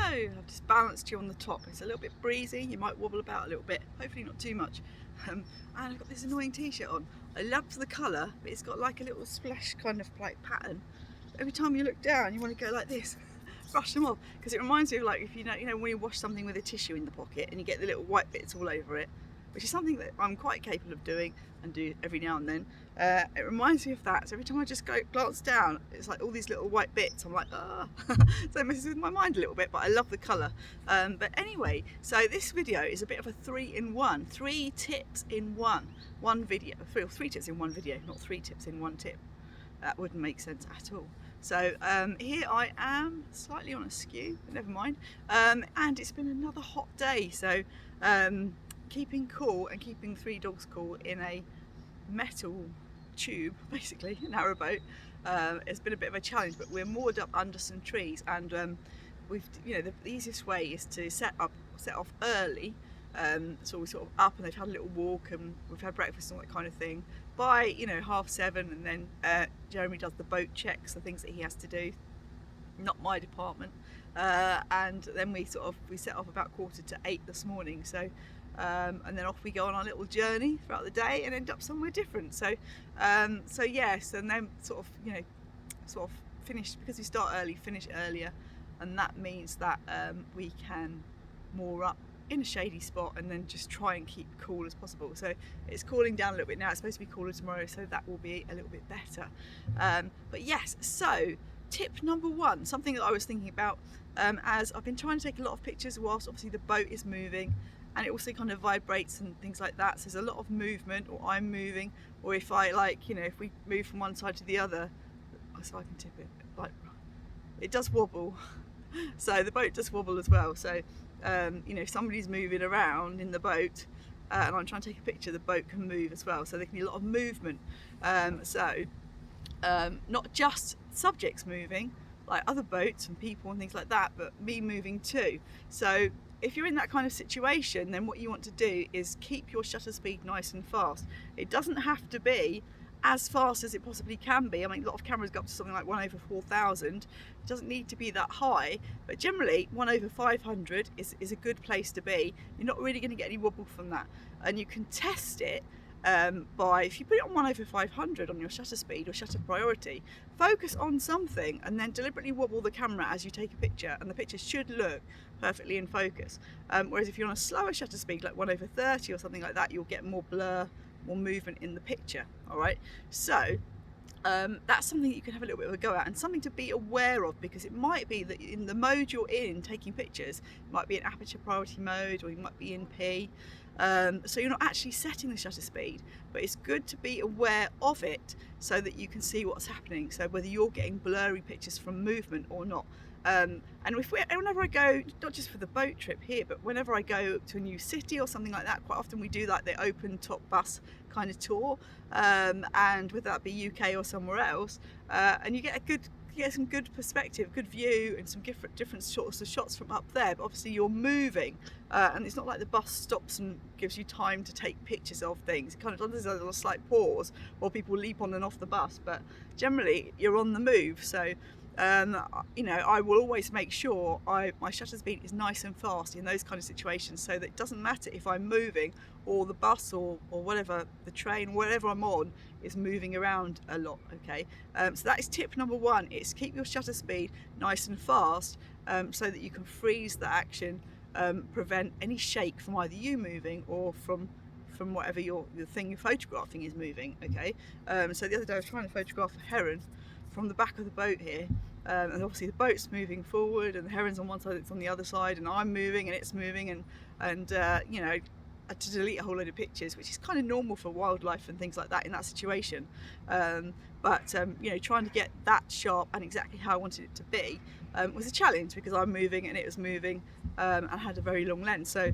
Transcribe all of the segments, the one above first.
I've just balanced you on the top. It's a little bit breezy, you might wobble about a little bit, hopefully not too much. And I've got this annoying t-shirt on. I love the colour, but it's got like a little splash kind of like pattern. Every time you look down, you want to go like this, brush them off, because it reminds me of like if you know when you wash something with a tissue in the pocket and you get the little white bits all over it, which is something that I'm quite capable of doing and do every now and then. It reminds me of that. So every time I just glance down, it's like all these little white bits. I'm like, ah. So it messes with my mind a little bit, but I love the colour. But anyway, so this video is a bit of a 3-in-1. 3 tips in one video. 3 tips in one video, not 3 tips in one tip. That wouldn't make sense at all. So here I am, slightly on a skew, but never mind. And it's been another hot day. So keeping cool and keeping 3 dogs cool in a metal tube, basically, a narrowboat, it's been a bit of a challenge, but we're moored up under some trees, and the easiest way is to set off early. So we're sort of up and they've had a little walk and we've had breakfast and all that kind of thing by 7:30, and then Jeremy does the boat checks, the things that he has to do, not my department, and then we set off about 7:45 this morning. So and then off we go on our little journey throughout the day and end up somewhere different. So yes, and then sort of finish, because we start early, finish earlier, and that means that we can moor up in a shady spot and then just try and keep cool as possible. So it's cooling down a little bit now. It's supposed to be cooler tomorrow, so that will be a little bit better. But yes, so tip number 1, something that I was thinking about as I've been trying to take a lot of pictures whilst obviously the boat is moving, and it also kind of vibrates and things like that. So there's a lot of movement, or I'm moving, or if I if we move from one side to the other, so I can tip it, like it does wobble. So the boat does wobble as well. So if somebody's moving around in the boat and I'm trying to take a picture, the boat can move as well. So there can be a lot of movement. Not just subjects moving, like other boats and people and things like that, but me moving too. So if you're in that kind of situation, then what you want to do is keep your shutter speed nice and fast. It doesn't have to be as fast as it possibly can be. I mean, a lot of cameras go up to something like 1/4000. It doesn't need to be that high, but generally 1/500 is a good place to be. You're not really going to get any wobble from that, and you can test it by, if you put it on 1/500 on your shutter speed or shutter priority, focus on something and then deliberately wobble the camera as you take a picture, and the picture should look perfectly in focus. Whereas if you're on a slower shutter speed like 1/30 or something like that, you'll get more blur, more movement in the picture. All right, so that's something you can have a little bit of a go at, and something to be aware of, because it might be that in the mode you're in taking pictures, it might be in aperture priority mode, or you might be in P, so you're not actually setting the shutter speed, but it's good to be aware of it so that you can see what's happening, so whether you're getting blurry pictures from movement or not. And whenever I go, not just for the boat trip here, but whenever I go to a new city or something like that, quite often we do like the open top bus kind of tour, and whether that be UK or somewhere else, and you get some good perspective, good view, and some different sorts of shots from up there. But obviously you're moving, and it's not like the bus stops and gives you time to take pictures of things. It kind of does a little slight pause while people leap on and off the bus, but generally you're on the move. So I will always make sure my shutter speed is nice and fast in those kind of situations, so that it doesn't matter if I'm moving or the bus or whatever, the train, whatever I'm on is moving around a lot. Okay, so that is tip number 1. It's keep your shutter speed nice and fast, so that you can freeze the action, prevent any shake from either you moving or from whatever the thing you're photographing is moving. Okay, so the other day I was trying to photograph a heron from the back of the boat here, and obviously the boat's moving forward and the heron's on one side, it's on the other side, and I'm moving and it's moving, and I had to delete a whole load of pictures, which is kind of normal for wildlife and things like that in that situation, but trying to get that sharp and exactly how I wanted it to be was a challenge, because I'm moving and it was moving, and had a very long lens. So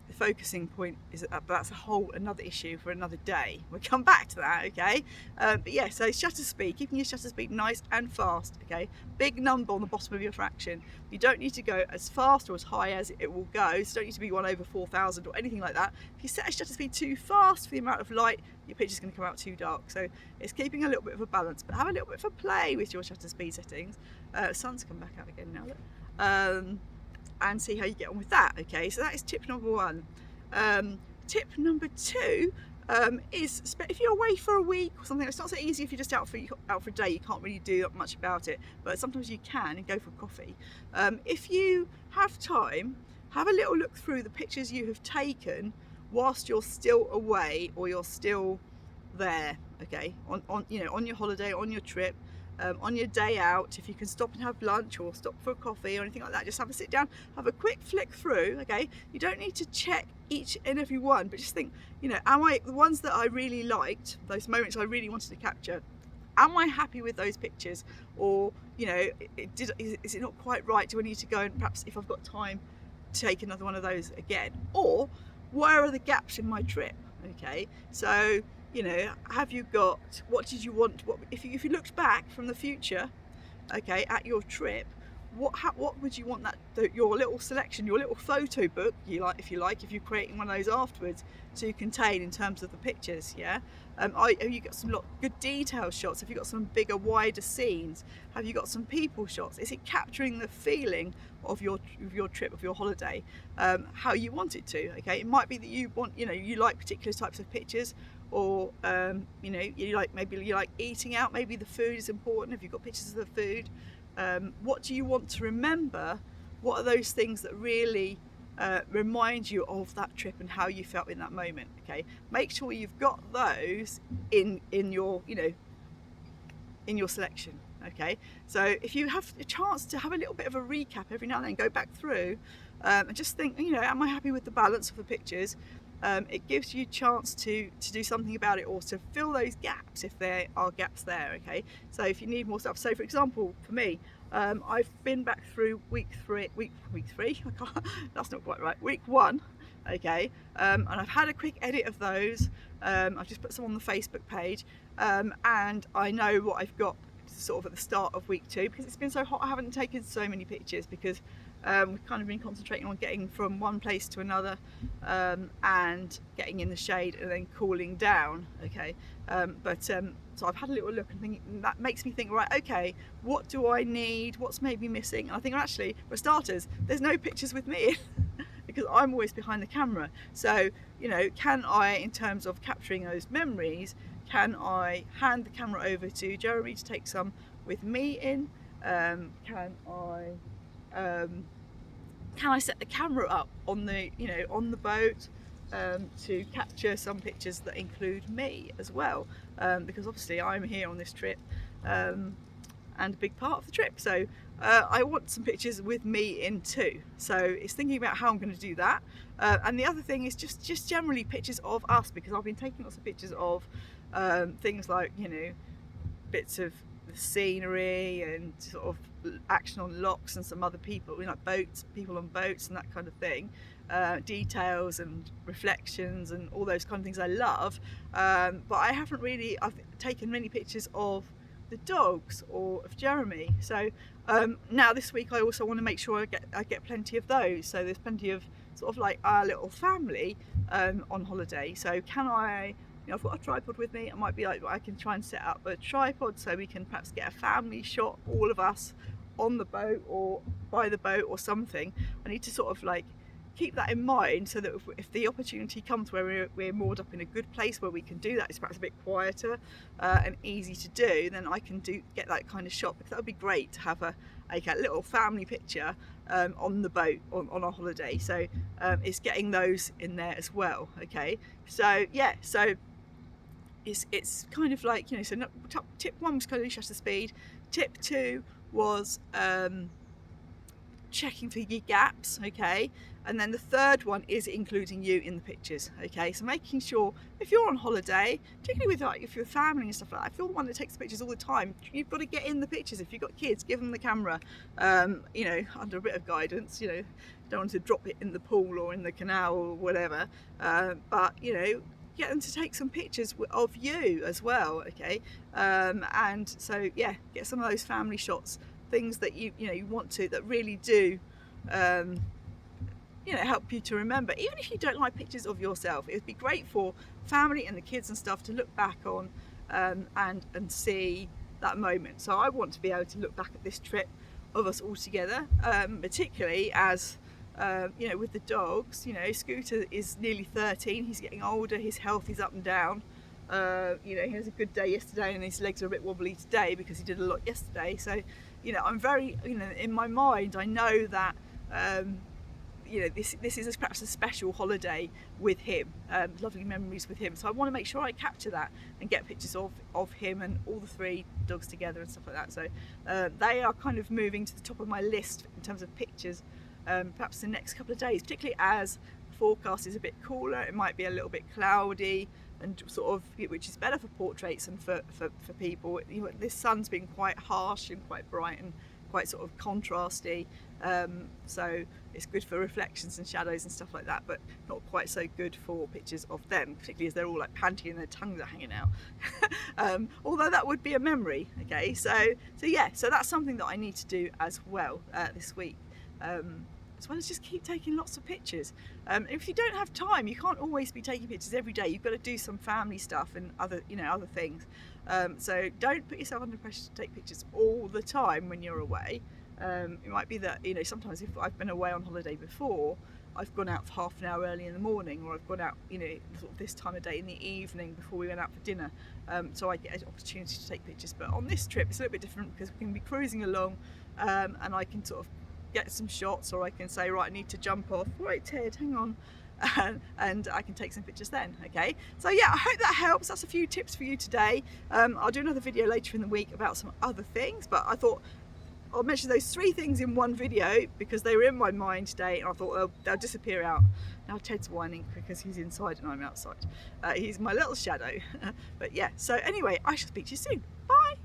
the focusing point is that's a whole another issue for another day. We'll come back to that, okay? But yeah, so shutter speed, keeping your shutter speed nice and fast, okay? Big number on the bottom of your fraction. You don't need to go as fast or as high as it will go, so you don't need to be 1/4000 or anything like that. If you set a shutter speed too fast for the amount of light, your picture's going to come out too dark. So it's keeping a little bit of a balance, but have a little bit of a play with your shutter speed settings. Sun's come back out again now, look. and see how you get on with that. Okay, so that is tip number one. Tip number two is if you're away for a week or something. It's not so easy if you're just out for a day. You can't really do much about it, but sometimes you can and go for coffee. If you have time, have a little look through the pictures you have taken whilst you're still away or you're still there. Okay, on your holiday, on your trip. On your day out, if you can stop and have lunch or stop for a coffee or anything like that, just have a sit down, have a quick flick through. Okay, you don't need to check each and every one, but just think, am I, the ones that I really liked, those moments I really wanted to capture, am I happy with those pictures? Or is it not quite right? Do I need to go and perhaps, if I've got time, take another one of those again? Or where are the gaps in my trip? Okay, so have you got, what did you want, if you looked back from the future, okay, at your trip, what would you want your little selection, your little photo book, if you're creating one of those afterwards, to contain in terms of the pictures? Yeah, have you got some good detail shots? Have you got some bigger, wider scenes? Have you got some people shots? Is it capturing the feeling of your trip, of your holiday, how you want it to? Okay, it might be that you want, you like particular types of pictures, or you like eating out. Maybe the food is important. If you've got pictures of the food, what do you want to remember? What are those things that really remind you of that trip and how you felt in that moment? Okay, make sure you've got those in your in your selection. Okay, so if you have a chance to have a little bit of a recap every now and then, go back through and just think, am I happy with the balance of the pictures? It gives you a chance to do something about it, or to fill those gaps if there are gaps there. Okay, so if you need more stuff, so for example, for me, I've been back through week three. That's not quite right. Week one. Okay, and I've had a quick edit of those. I've just put some on the Facebook page, and I know what I've got sort of at the start of week two, because it's been so hot. I haven't taken so many pictures because we've kind of been concentrating on getting from one place to another, and getting in the shade and then cooling down. Okay, so I've had a little look and think, that makes me think, right, okay, what do I need? What's maybe missing? And I think, actually, for starters, there's no pictures with me because I'm always behind the camera. So, can I, in terms of capturing those memories, can I hand the camera over to Jeremy to take some with me in? Can I set the camera up on the boat to capture some pictures that include me as well? Because obviously I'm here on this trip, and a big part of the trip. So I want some pictures with me in too. So it's thinking about how I'm going to do that. And the other thing is just generally pictures of us, because I've been taking lots of pictures of things like, bits of the scenery and sort of action on locks and some other people, like people on boats and that kind of thing, details and reflections and all those kind of things I love, but I've taken many pictures of the dogs or of Jeremy. So now this week I also want to make sure I get plenty of those, so there's plenty of sort of like our little family on holiday. So can I, I've got a tripod with me. It might be like, I can try and set up a tripod so we can perhaps get a family shot, all of us on the boat or by the boat or something. I need to sort of like keep that in mind, so that if the opportunity comes where we're moored up in a good place where we can do that, it's perhaps a bit quieter and easy to do, then I can get that kind of shot, because that would be great to have a little family picture on the boat on our holiday. So it's getting those in there as well. Okay, so yeah, so it's kind of like, so tip one was kind of shutter speed. Tip two was checking for your gaps. Okay, and then the third one is including you in the pictures. Okay, so making sure if you're on holiday, particularly with like if you're family and stuff like that, if you're the one that takes the pictures all the time, you've got to get in the pictures. If you've got kids, give them the camera, under a bit of guidance. Don't want to drop it in the pool or in the canal or whatever, but get them to take some pictures of you as well. Okay, and so yeah, get some of those family shots, things that you want to, that really do help you to remember. Even if you don't like pictures of yourself, it would be great for family and the kids and stuff to look back on and see that moment. So I want to be able to look back at this trip of us all together, particularly as you know, with the dogs. You know, Scooter is nearly 13, he's getting older, his health is up and down. You know, he has a good day yesterday and his legs are a bit wobbly today because he did a lot yesterday. So, you know, I'm very, you know, in my mind I know that you know, this is perhaps a special holiday with him, lovely memories with him. So I want to make sure I capture that and get pictures of him and all the 3 dogs together and stuff like that. So they are kind of moving to the top of my list in terms of pictures, perhaps the next couple of days, particularly as the forecast is a bit cooler. It might be a little bit cloudy and sort of, which is better for portraits and for people. You know, this sun's been quite harsh and quite bright and quite sort of contrasty, so it's good for reflections and shadows and stuff like that, but not quite so good for pictures of them, particularly as they're all like panting and their tongues are hanging out. Although that would be a memory. Okay, so yeah, so that's something that I need to do as well this week, as well as just keep taking lots of pictures. If you don't have time, you can't always be taking pictures every day. You've got to do some family stuff and other things. So don't put yourself under pressure to take pictures all the time when you're away. It might be that, you know, sometimes if I've been away on holiday before, I've gone out for half an hour early in the morning, or I've gone out, you know, sort of this time of day in the evening before we went out for dinner, so I get an opportunity to take pictures. But on this trip it's a little bit different because we can be cruising along, and I can sort of get some shots, or I can say, right, I need to jump off, right Ted, hang on, and I can take some pictures then. Okay, so yeah, I hope that helps. That's a few tips for you today. I'll do another video later in the week about some other things, but I thought I'll mention those 3 things in one video because they were in my mind today, and I thought they'll disappear out. Now Ted's whining because he's inside and I'm outside. He's my little shadow. But yeah, so anyway, I shall speak to you soon. Bye.